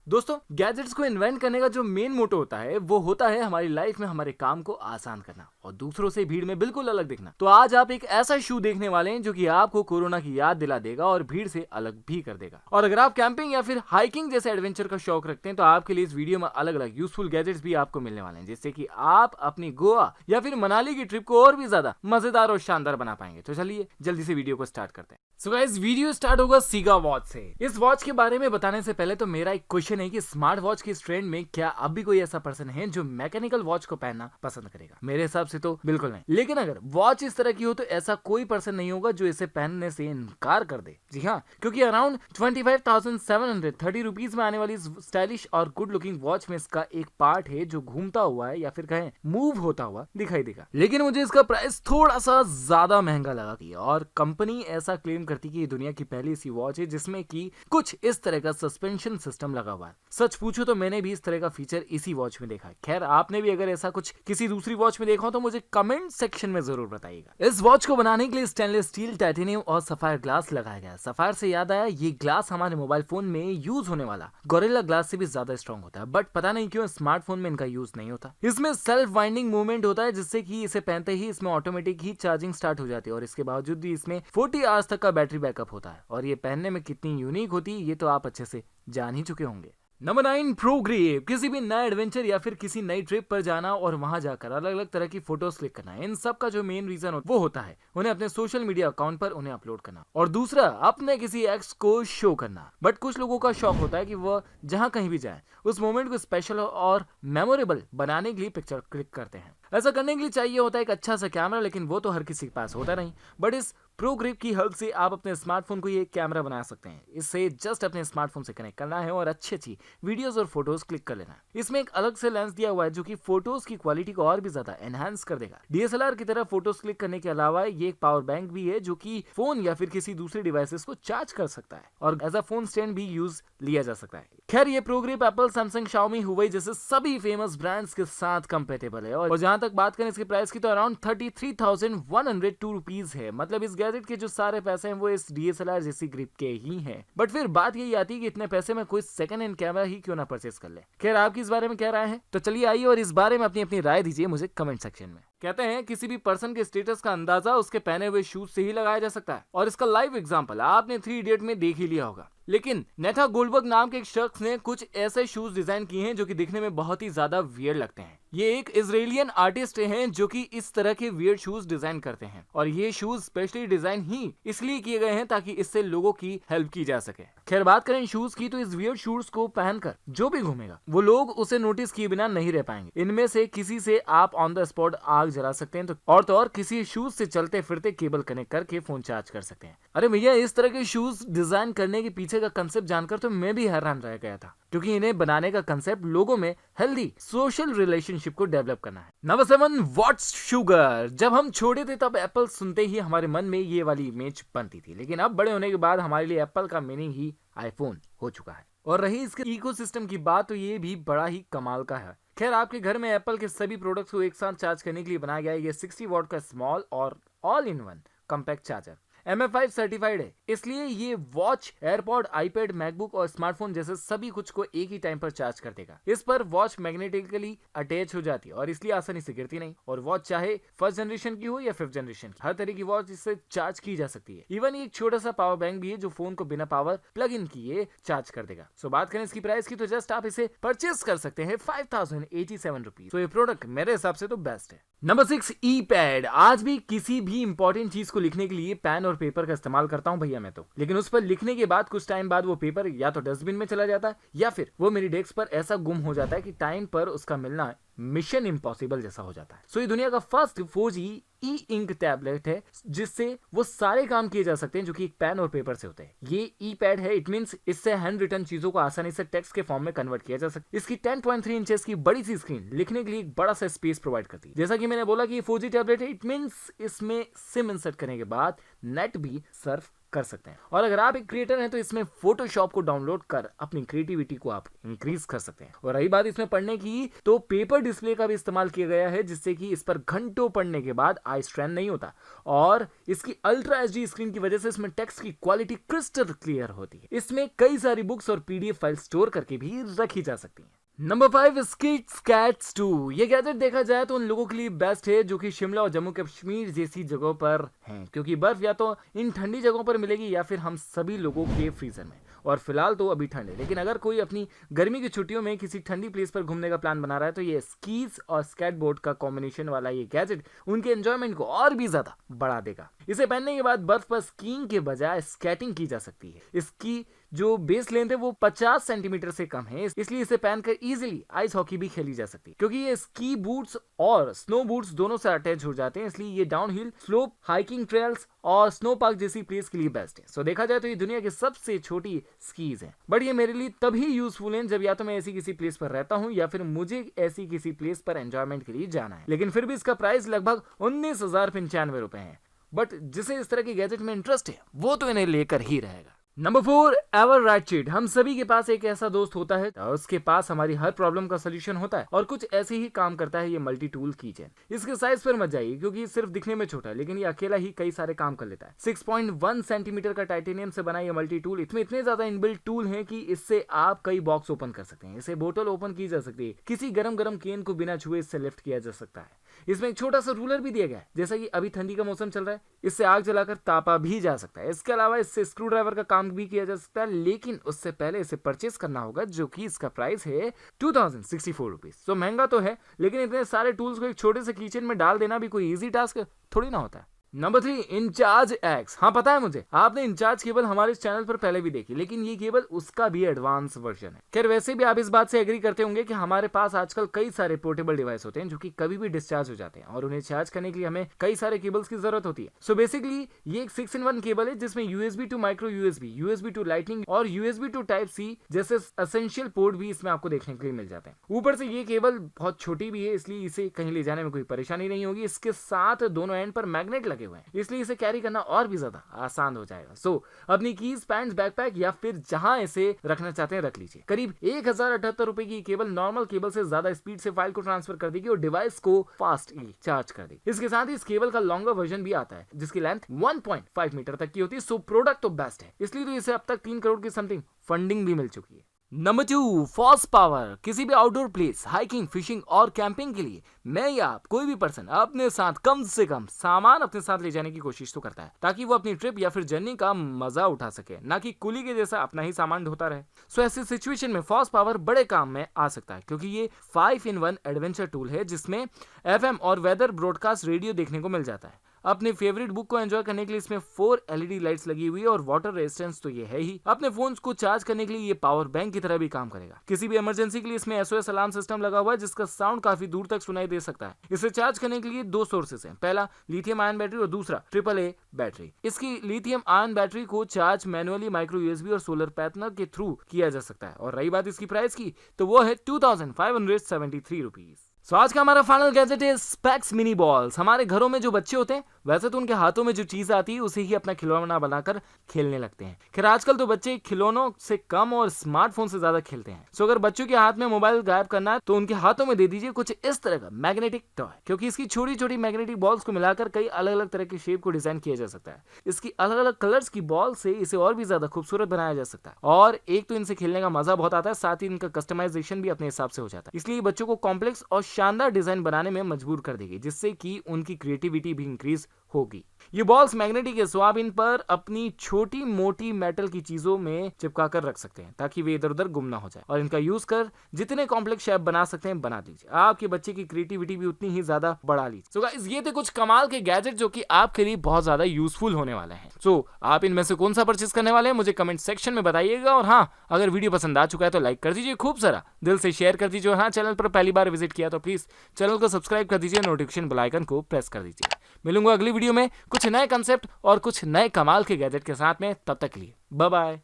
दोस्तों, गैजेट्स को इन्वेंट करने का जो मेन मोटो होता है वो होता है हमारी लाइफ में हमारे काम को आसान करना और दूसरों से भीड़ में बिल्कुल अलग दिखना। तो आज आप एक ऐसा शू देखने वाले हैं जो कि आपको कोरोना की याद दिला देगा और भीड़ से अलग भी कर देगा। और अगर आप कैंपिंग या फिर हाइकिंग जैसे एडवेंचर का शौक रखते हैं तो आपके लिए इस वीडियो में अलग अलग यूजफुल गैजेट्स भी आपको मिलने वाले हैं, जिससे कि आप अपनी गोवा या फिर मनाली की ट्रिप को और भी ज्यादा मजेदार और शानदार बना पाएंगे। तो चलिए जल्दी से वीडियो को स्टार्ट करते हैं। सो गाइस, वीडियो स्टार्ट होगा सीगा वॉच से। इस वॉच के बारे में बताने से पहले तो मेरा एक क्वेश्चन है कि स्मार्ट वॉच के इस ट्रेंड में क्या अब भी कोई ऐसा पर्सन है जो मैकेनिकल वॉच को पहनना पसंद करेगा? मेरे हिसाब से तो बिल्कुल नहीं। लेकिन अगर वॉच इस तरह की हो तो ऐसा कोई पर्सन नहीं होगा जो इसे पहनने से इनकार कर दे। जी हाँ, क्योंकि अराउंड 25,730 रुपीज में आने वाली स्टाइलिश और गुड लुकिंग वॉच में इसका एक पार्ट है जो घूमता हुआ है या फिर कहें मूव होता हुआ दिखाई देगा। लेकिन मुझे इसका प्राइस थोड़ा सा ज्यादा महंगा लगा कि, और कंपनी ऐसा क्लेम करती कि ये दुनिया की पहली ऐसी वॉच है जिसमें कि कुछ इस तरह का सस्पेंशन सिस्टम लगा हुआ है। सच पूछो तो मैंने भी इस तरह का फीचर इसी वॉच में देखा है। खैर, आपने भी अगर ऐसा कुछ किसी दूसरी वॉच में देखा हो तो मुझे कमेंट सेक्शन में जरूर बताइएगा। इस वॉच को बनाने के लिए स्टेनलेस स्टील, टाइटेनियम और सफायर ग्लास लगाया गया। सफायर से याद आया, ये ग्लास हमारे मोबाइल फोन में यूज होने वाला गोरिल्ला ग्लास से भी ज्यादा स्ट्रॉन्ग होता है, बट पता नहीं क्यों स्मार्टफोन में इनका यूज नहीं होता। इसमें सेल्फ वाइंडिंग मूवमेंट होता है जिससे कि इसे पहनते ही इसमें ऑटोमेटिक ही चार्जिंग स्टार्ट हो जाती है और इसके बावजूद भी इसमें 40 आवर्स तक का बैटरी बैकअप होता है। और ये पहनने में कितनी यूनिक होती है ये तो आप अच्छे से जान ही चुके होंगे। Number 9, pro grip. किसी भी नए एडवेंचर या फिर किसी नई ट्रिप पर जाना और वहां जाकर अलग अलग तरह की फोटोज क्लिक करना, इन सब का जो मेन रीजन वो होता है उन्हें अपने सोशल मीडिया अकाउंट पर उन्हें अपलोड करना और दूसरा अपने किसी एक्स को शो करना। बट कुछ लोगों का शौक होता है कि वह जहां कहीं भी जाए उस मोमेंट को स्पेशल और मेमोरेबल बनाने के लिए पिक्चर क्लिक करते हैं। ऐसा करने के लिए चाहिए होता है एक अच्छा सा कैमरा, लेकिन वो तो हर किसी के पास होता नहीं। बट इस प्रो ग्रिप की हेल्प से आप अपने स्मार्टफोन को ये कैमरा बना सकते हैं। इससे जस्ट अपने स्मार्टफोन से कनेक्ट करना है और अच्छी वीडियोस और फोटोज क्लिक कर लेना है। इसमें एक अलग से लेंस दिया हुआ है जो कि फोटोज की क्वालिटी को और भी ज्यादा एनहांस कर देगा। डीएसएलआर की तरह फोटोज क्लिक करने के अलावा ये एक पावर बैंक भी है जो कि फोन या फिर किसी दूसरे डिवाइसेस को चार्ज कर सकता है और एज अ फोन स्टैंड भी यूज लिया जा सकता है। खैर, ये pro grip Apple, Samsung, Xiaomi, Huawei जैसे सभी फेमस ब्रांड्स के साथ कंपेटेबल है। और जहां तक बात करें इसके प्राइस की तो अराउंड 33,102 रुपीज है। मतलब इस गैजेट के जो सारे पैसे हैं वो इस डीएसएलआर जैसी ग्रिप के ही हैं। बट फिर बात यही आती है कि इतने पैसे में कोई सेकंड हैंड कैमरा ही क्यों ना परचेस कर ले। खैर, आपकी इस बारे में क्या राय है? तो चलिए आइए और इस बारे में अपनी अपनी राय दीजिए मुझे कमेंट सेक्शन में। कहते हैं किसी भी पर्सन के स्टेटस का अंदाजा उसके पहने हुए शूज से ही लगाया जा सकता है और इसका लाइव एग्जांपल आपने 3 इडियट में देख ही लिया होगा। लेकिन नेथा गोल्डबर्ग नाम के एक शख्स ने कुछ ऐसे शूज डिजाइन किए हैं जो कि दिखने में बहुत ही ज्यादा वियर्ड लगते हैं। ये एक इजरायलियन आर्टिस्ट हैं जो कि इस तरह के वियर्ड शूज डिजाइन करते हैं और ये शूज स्पेशली डिजाइन ही इसलिए किए गए हैं ताकि इससे लोगों की हेल्प की जा सके। खैर, बात करें शूज की तो इस वियर्ड शूज को पहनकर जो भी घूमेगा वो लोग उसे नोटिस किए बिना नहीं रह पाएंगे। इनमें से किसी से आप ऑन द स्पॉट आग जला सकते हैं तो और किसी शूज से चलते फिरते केबल कनेक्ट करके फोन चार्ज कर सकते हैं। अरे भैया, इस तरह के शूज डिजाइन करने के पीछे का कंसेप्ट जानकर तो मैं भी हैरान रह गया था, क्योंकि इन्हें बनाने का कंसेप्ट लोगों में हेल्दी सोशल रिलेशनशिप को डेवलप करना है। Number 7, what's sugar. जब हम छोटे थे तब एप्पल सुनते ही हमारे मन में ये वाली इमेज बनती थी, लेकिन अब बड़े होने के बाद हमारे लिए एप्पल का मीनिंग ही आईफोन हो चुका है। और रही इसके इकोसिस्टम की बात तो ये भी बड़ा ही कमाल का है। खैर, आपके घर में एप्पल के सभी प्रोडक्ट्स को एक साथ चार्ज करने के लिए बनाया गया ये 60 वॉट का स्मॉल और all in one compact charger MF5 certified है। इसलिए ये वॉच, एयरपॉड, आईपैड, मैकबुक और स्मार्टफोन जैसे सभी कुछ को एक ही टाइम पर चार्ज कर देगा। इस पर वॉच मैग्नेटिकली अटैच हो जाती है और इसलिए आसानी से गिरती नहीं। और वॉच चाहे फर्स्ट जनरेशन की हो या 5th जनरेशन की, हर तरह की वॉच इससे चार्ज की जा सकती है। इवन एक छोटा सा पावर बैंक भी है जो फोन को बिना पावर प्लग इन किए चार्ज कर देगा। सो बात करें इसकी प्राइस की तो जस्ट आप इसे परचेस कर सकते हैं 5,087 रुपीज। तो ये प्रोडक्ट मेरे हिसाब से तो बेस्ट है। नंबर 6, ई पैड। आज भी किसी भी इंपॉर्टेंट चीज को लिखने के लिए पेन और पेपर का इस्तेमाल करता हूं भैया मैं तो, लेकिन उस पर लिखने के बाद कुछ टाइम बाद वो पेपर या तो डस्टबिन में चला जाता है या फिर वो मेरी डेस्क पर ऐसा गुम हो जाता है कि टाइम पर उसका मिलना मिशन इम्पॉसिबल जैसा हो जाता है। सो ये दुनिया का फर्स्ट 4G ई इंक टैबलेट है जिससे वो सारे काम किए जा सकते हैं जो कि एक पेन और पेपर से होते हैं। ये ई पैड है, इट मींस इससे हैंड रिटन चीजों को आसानी से टेक्स्ट के फॉर्म में कन्वर्ट किया जा सकता है। इसकी 10.3 इंचेस की बड़ी सी स्क्रीन लिखने के लिए एक बड़ा सा स्पेस प्रोवाइड करती है। जैसा कि मैंने बोला कि ये 4G टैबलेट है, इट मींस इसमें सिम इंसर्ट करने के बाद नेट भी सर्फ कर सकते हैं। और अगर आप एक क्रिएटर हैं तो इसमें फोटोशॉप को डाउनलोड कर अपनी क्रिएटिविटी को आप इंक्रीज कर सकते हैं। और रही बात इसमें पढ़ने की, तो पेपर डिस्प्ले का भी इस्तेमाल किया गया है, जिससे कि इस पर घंटों पढ़ने के बाद आई स्ट्रेन नहीं होता। और इसकी अल्ट्रा एचडी स्क्रीन की वजह से इसमें टेक्स्ट की क्वालिटी क्रिस्टल क्लियर होती है। इसमें कई सारी बुक्स और पीडीएफ फाइल स्टोर करके भी रखी जा सकती है। नंबर 5, स्किट्स 2। ये गैजेट देखा जाए तो उन लोगों के लिए बेस्ट है जो कि शिमला और जम्मू कश्मीर जैसी जगहों पर हैं, क्योंकि बर्फ या तो इन ठंडी जगहों पर मिलेगी या फिर हम सभी लोगों के फ्रीजर में। और फिलहाल तो अभी ठंड है, लेकिन अगर कोई अपनी गर्मी की छुट्टियों में किसी ठंडी प्लेस पर घूमने का प्लान बना रहा है तो ये स्कीज और स्केटबोर्ड का कॉम्बिनेशन वाला ये गैजेट उनके एंजॉयमेंट को और भी ज्यादा बढ़ा देगा। इसे पहनने के बाद बर्फ पर स्कीइंग के बजाय स्केटिंग की जा सकती है। इसकी जो बेस लेंथ है वो 50 सेंटीमीटर से कम है, इसलिए इसे पहनकर इजीली आइस हॉकी भी खेली जा सकती है। क्योंकि ये स्की बूट्स और स्नो बूट्स दोनों से अटैच हो जाते हैं, इसलिए ये डाउनहिल, स्लोप, हाइकिंग ट्रेल्स और स्नो पार्क जैसी प्लेस के लिए बेस्ट है। सो देखा जाए तो ये दुनिया की सबसे छोटी स्कीज है, बट ये मेरे लिए तभी यूजफुल है जब या तो मैं ऐसी किसी प्लेस पर रहता हूँ या फिर मुझे ऐसी किसी प्लेस पर एंजॉयमेंट के लिए जाना है। लेकिन फिर भी इसका प्राइस लगभग 19,095 रुपए है। बट जिसे इस तरह के गैजेट में इंटरेस्ट है वो तो इन्हें लेकर ही रहेगा। Number 4, ever right. हम सभी के पास एक ऐसा दोस्त होता है और उसके पास हमारी हर प्रॉब्लम का सोल्यूशन होता है, और कुछ ऐसे ही काम करता है ये मल्टी टूल कीचेन। इसके साइज पर मत जाइए क्योंकि ये सिर्फ दिखने में छोटा है, लेकिन ये अकेला ही कई सारे काम कर लेता है। 6.1 सेंटीमीटर का टाइटेनियम से बना ये मल्टी टूल इतने ज्यादा इनबिल्ट टूल है कि इससे आप कई बॉक्स ओपन कर सकते हैं। इसे बोतल ओपन की जा सकती है, किसी गरम केन को बिना छुए इससे लिफ्ट किया जा सकता है। इसमें एक छोटा सा रूलर भी दिया गया है, जैसा कि अभी ठंडी का मौसम चल रहा है, इससे आग जलाकर तापा भी जा सकता है। इसके अलावा इससे स्क्रू ड्राइवर का काम भी किया जा सकता है, लेकिन उससे पहले इसे परचेस करना होगा, जो कि इसका प्राइस है 2064 रुपीज। तो महंगा तो है, लेकिन इतने सारे टूल्स को एक छोटे से किचन में डाल देना भी कोई इजी टास्क थोड़ी ना होता है। Number 3, incharge X. हाँ पता है मुझे, आपने इंचार्ज केबल हमारे इस चैनल पर पहले भी देखी, लेकिन ये केबल उसका भी एडवांस वर्जन है। खैर वैसे भी आप इस बात से एग्री करते होंगे कि हमारे पास आजकल कई सारे पोर्टेबल डिवाइस होते हैं जो कि कभी भी डिस्चार्ज हो जाते हैं, और उन्हें चार्ज करने के लिए हमें कई सारे केबल्स की जरूरत होती है। सो बेसिकली ये एक 6-in-1 केबल है, जिसमें USB to micro USB, USB to lightning और USB टू टाइप सी जैसे एसेंशियल पोर्ट भी इसमें आपको देखने के लिए मिल जाते हैं। ऊपर से ये केबल बहुत छोटी भी है, इसलिए इसे कहीं ले जाने में कोई परेशानी नहीं होगी। इसके साथ दोनों एंड पर मैग्नेट लगे हुए हैं, इसलिए इसे कैरी करना और भी ज्यादा आसान हो जाएगा। सो अपनी कीज, पैंट्स, बैकपैक या फिर जहां इसे रखना चाहते हैं रख लीजिए। करीब 1078 रुपए की केबल नॉर्मल केबल से ज्यादा स्पीड से फाइल को ट्रांसफर कर देगी और डिवाइस को फास्टली चार्ज कर देगी। इसके साथ ही इस केबल का लॉन्गर वर्जन भी आता है, जिसकी लेंथ 1.5 मीटर तक की होती है। सो प्रोडक्ट तो बेस्ट है, इसलिए तो इसे अब तक 3 करोड़ की समथिंग फंडिंग भी मिल चुकी है। Number 2, FosPower. किसी भी आउटडोर प्लेस, हाइकिंग, फिशिंग और कैंपिंग के लिए मैं या आप कोई भी पर्सन अपने साथ कम से कम सामान अपने साथ ले जाने की कोशिश तो करता है, ताकि वो अपनी ट्रिप या फिर जर्नी का मजा उठा सके, ना कि कुली के जैसा अपना ही सामान ढोता रहे। सो ऐसी सिचुएशन में फॉस पावर बड़े काम में आ सकता है, क्योंकि ये 5-in-1 एडवेंचर टूल है, जिसमें FM और वेदर ब्रॉडकास्ट रेडियो देखने को मिल जाता है। अपने फेवरेट बुक को एंजॉय करने के लिए इसमें 4 LED लाइट्स लगी हुई है, और वाटर रेजिस्टेंस तो ये है ही। अपने फोन्स को चार्ज करने के लिए ये पावर बैंक की तरह भी काम करेगा। किसी भी इमरजेंसी के लिए इसमें SOS अलार्म सिस्टम लगा हुआ है, जिसका साउंड काफी दूर तक सुनाई दे सकता है। इसे चार्ज करने के लिए 2 सोर्सेस हैं, पहला लिथियम आयन बैटरी और दूसरा AAA बैटरी। इसकी लिथियम आयन बैटरी को चार्ज मैनुअली माइक्रो USB और सोलर पैनल के थ्रू किया जा सकता है। और रही बात इसकी प्राइस की, तो वो है 2573 रुपीज। सो आज का हमारा फाइनल गैजेट है स्पेक्स मिनी बॉल्स। हमारे घरों में जो बच्चे होते हैं, वैसे तो उनके हाथों में जो चीज आती है उसे ही अपना खिलौना बनाकर खेलने लगते हैं। खैर आजकल तो बच्चे खिलौनों से कम और स्मार्टफोन से ज्यादा खेलते हैं। सो अगर बच्चों के हाथ में मोबाइल गायब करना है तो उनके हाथों में दे दीजिए कुछ इस तरह का मैग्नेटिक टॉय, क्योंकि इसकी छोटी छोटी मैग्नेटिक बॉल्स को मिलाकर कई अलग अलग तरह के शेप को डिजाइन किया जा सकता है। इसकी अलग अलग कलर्स की बॉल से इसे और भी ज्यादा खूबसूरत बनाया जा सकता है, और एक तो इनसे खेलने का मजा बहुत आता है, साथ ही इनका कस्टमाइजेशन भी अपने हिसाब से हो जाता है। इसलिए बच्चों को कॉम्प्लेक्स और शानदार डिजाइन बनाने में मजबूर कर देगी, जिससे कि उनकी क्रिएटिविटी भी इंक्रीज होगी। ये बॉल्स मैग्नेटिक है, सो आप इन पर अपनी छोटी मोटी मेटल की चीजों में चिपका कर रख सकते हैं, ताकि वे इधर उधर गुम ना हो जाए, और इनका यूज कर जितने कॉम्प्लेक्स शेप बना सकते हैं बना दीजिए। आपके बच्चे की क्रिएटिविटी भी उतनी ही ज्यादा बढ़ा लीजिए। सो गाइस, ये थे कुछ कमाल के गैजेट जो कि आपके लिए बहुत ज्यादा यूजफुल होने वाले हैं। सो आप इनमें से कौन सा परचेस करने वाले हैं मुझे कमेंट सेक्शन में बताइएगा। और हाँ, अगर वीडियो पसंद आ चुका है तो लाइक कर दीजिए, खूब सारा दिल से शेयर कर दीजिए। और हाँ, चैनल पर पहली बार विजिट किया तो प्लीज चैनल को सब्सक्राइब कर दीजिए, नोटिफिकेशन बेल आइकन को प्रेस कर दीजिए। मिलूंगा अगली वीडियो में कुछ नए कंसेप्ट और कुछ नए कमाल के गैजेट के साथ में। तब तक के लिए बाय बाय।